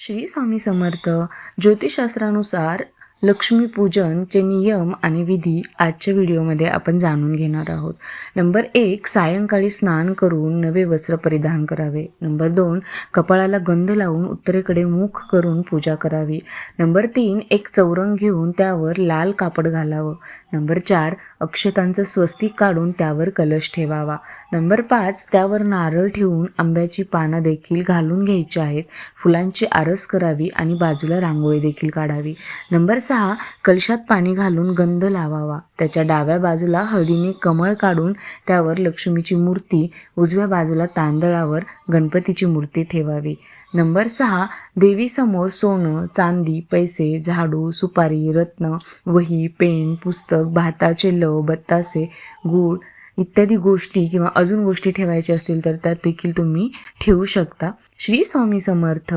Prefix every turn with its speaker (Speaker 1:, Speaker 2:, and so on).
Speaker 1: श्री स्वामी समर्थ. ज्योतिषशास्त्रानुसार लक्ष्मीपूजनचे नियम आणि विधी आजच्या व्हिडिओमध्ये आपण जाणून घेणार आहोत. नंबर 1, सायंकाळी स्नान करून नवे वस्त्र परिधान करावे. नंबर 2, कपाळाला गंध लावून उत्तरेकडे मुख करून पूजा करावी. नंबर 3, एक चौरंग घेऊन त्यावर लाल कापड घालावं. नंबर 4, अक्षतांचं स्वस्तिक काढून त्यावर कलश ठेवावा. नंबर 5, त्यावर नारळ ठेवून आंब्याची पानं देखील घालून घ्यायची आहेत. फुलांची आरस करावी आणि बाजूला रांगोळी देखील काढावी. नंबर 6, कलशात पाणी घालून गंध लावावा. त्याच्या डाव्या बाजूला हळदीने कमळ काढून त्यावर लक्ष्मीची मूर्ती, उजव्या बाजूला तांदळावर गणपतीची मूर्ती ठेवावी. नंबर 6, देवीसमोर सोनं, चांदी, पैसे, झाडू, सुपारी, रत्न, वही, पेन, पुस्तक, भाताचे लव, बत्तासे, गूळ इत्यादी गोष्टी किंवा अजून गोष्टी ठेवायच्या असतील तर त्या देखील तुम्ही ठेवू शकता. श्री स्वामी समर्थ.